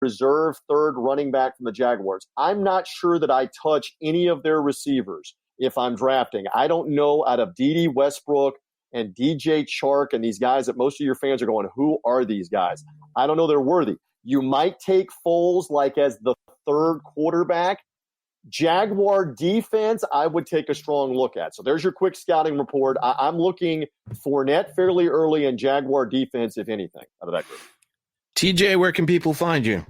reserve third running back from the Jaguars. I'm not sure that I touch any of their receivers if I'm drafting. I don't know out of Dede Westbrook and DJ Chark and these guys that most of your fans are going, who are these guys? I don't know they're worthy. You might take Foles like as the third quarterback. Jaguar defense, I would take a strong look at. So there's your quick scouting report. I'm looking Fournette fairly early and Jaguar defense, if anything, out of that group. TJ, where can people find you?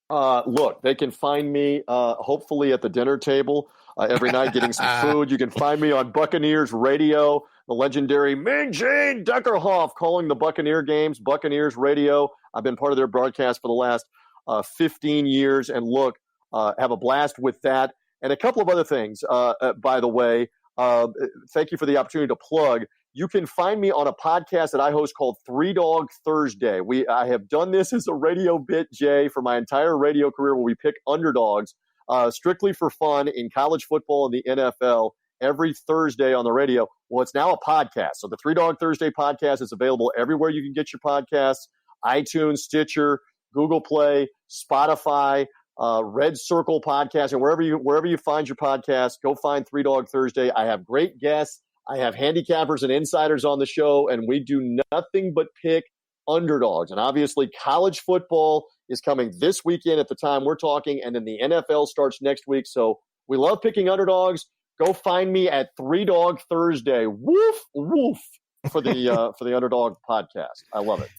Look, they can find me hopefully at the dinner table every night getting some food. You can find me on Buccaneers Radio, the legendary Mean Gene Deckerhoff calling the Buccaneer games, Buccaneers Radio. I've been part of their broadcast for the last 15 years. And look, have a blast with that. And a couple of other things, by the way. Thank you for the opportunity to plug. You can find me on a podcast that I host called Three Dog Thursday. I have done this as a radio bit, Jay, for my entire radio career where we pick underdogs strictly for fun in college football and the NFL every Thursday on the radio. Well, it's now a podcast. So the Three Dog Thursday podcast is available everywhere you can get your podcasts, iTunes, Stitcher, Google Play, Spotify, Red Circle podcast, and wherever you find your podcast, go find Three Dog Thursday. I have great guests. I have handicappers and insiders on the show, and we do nothing but pick underdogs. And obviously, college football is coming this weekend at the time we're talking, and then the NFL starts next week. So we love picking underdogs. Go find me at Three Dog Thursday. Woof, woof for the Underdog podcast. I love it.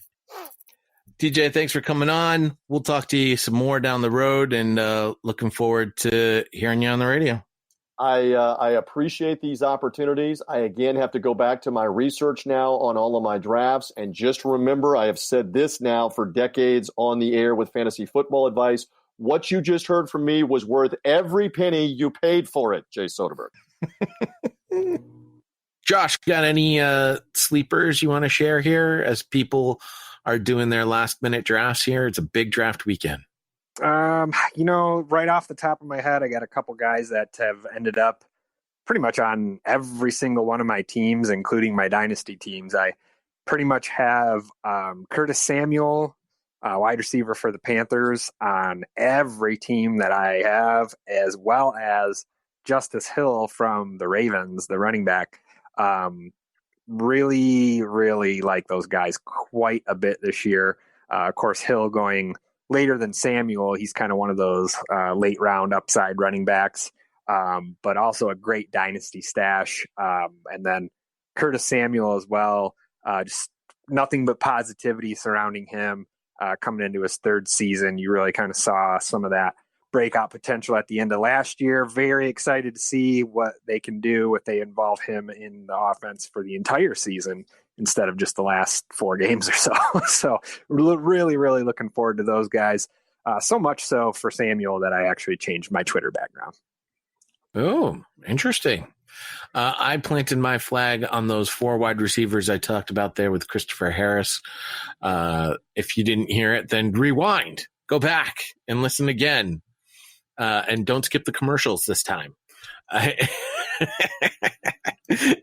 TJ, thanks for coming on. We'll talk to you some more down the road, and looking forward to hearing you on the radio. I appreciate these opportunities. I, again, have to go back to my research now on all of my drafts. And just remember, I have said this now for decades on the air with fantasy football advice. What you just heard from me was worth every penny you paid for it, Jay Soderberg. Josh, got any sleepers you want to share here as people are doing their last-minute drafts here? It's a big draft weekend. Right off the top of my head, I got a couple guys that have ended up pretty much on every single one of my teams, including my dynasty teams. I pretty much have Curtis Samuel, wide receiver for the Panthers, on every team that I have, as well as Justice Hill from the Ravens, the running back. Really, really like those guys quite a bit this year. Of course, Hill going later than Samuel. He's kind of one of those late round upside running backs, but also a great dynasty stash. And then Curtis Samuel as well. Just nothing but positivity surrounding him coming into his third season. You really kind of saw some of that breakout potential at the end of last year. Very excited to see what they can do if they involve him in the offense for the entire season instead of just the last 4 games or so. So really, really looking forward to those guys. So much so for Samuel that I actually changed my Twitter background. Oh, interesting. I planted my flag on those 4 wide receivers I talked about there with Christopher Harris. If you didn't hear it, then rewind, go back and listen again. And don't skip the commercials this time.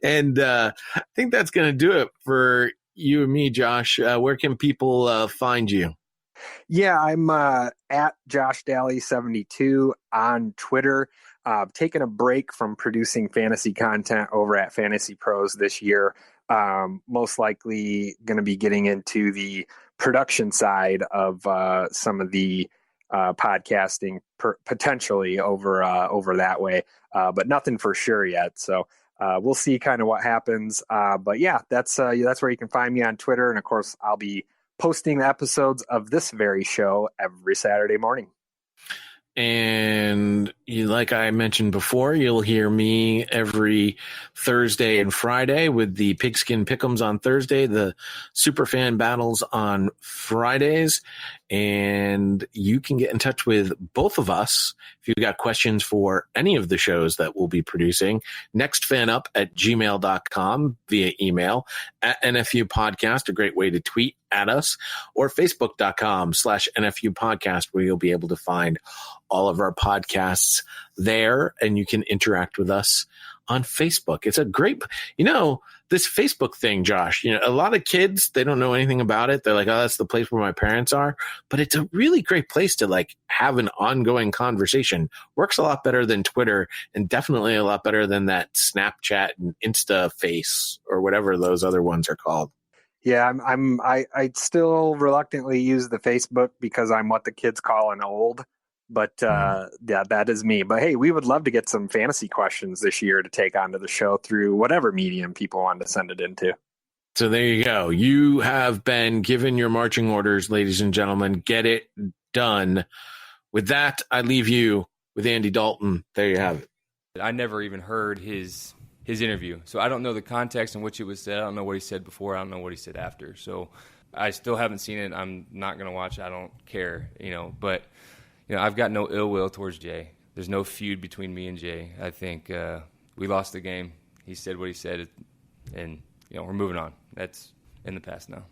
And I think that's going to do it for you and me, Josh. Where can people find you? Yeah, I'm at Josh Daly 72 on Twitter. Taking a break from producing fantasy content over at Fantasy Pros this year. Most likely going to be getting into the production side of some of the podcasting potentially over that way, but nothing for sure yet. So we'll see kind of what happens. But yeah, that's where you can find me on Twitter. And of course, I'll be posting the episodes of this very show every Saturday morning. And like I mentioned before, you'll hear me every Thursday and Friday with the Pigskin Pick'ems on Thursday, the Superfan Battles on Fridays. And you can get in touch with both of us if you've got questions for any of the shows that we'll be producing. nextfanup@gmail.com via email, at NFU Podcast, a great way to tweet at us, or facebook.com/NFU Podcast, where you'll be able to find all of our podcasts there, and you can interact with us on Facebook. It's a great, this Facebook thing, Josh, a lot of kids, they don't know anything about it. They're like, oh, that's the place where my parents are. But it's a really great place to like have an ongoing conversation. Works a lot better than Twitter, and definitely a lot better than that Snapchat and Insta Face or whatever those other ones are called. Yeah, I still reluctantly use the Facebook because I'm what the kids call an old. But yeah, that is me. But hey, we would love to get some fantasy questions this year to take onto the show through whatever medium people want to send it into. So there you go. You have been given your marching orders, ladies and gentlemen. Get it done. With that, I leave you with Andy Dalton. There you have it. I never even heard his interview, so I don't know the context in which it was said. I don't know what he said before. I don't know what he said after. So I still haven't seen it. I'm not going to watch it. I don't care, But I've got no ill will towards Jay. There's no feud between me and Jay. I think we lost the game. He said what he said, and we're moving on. That's in the past now.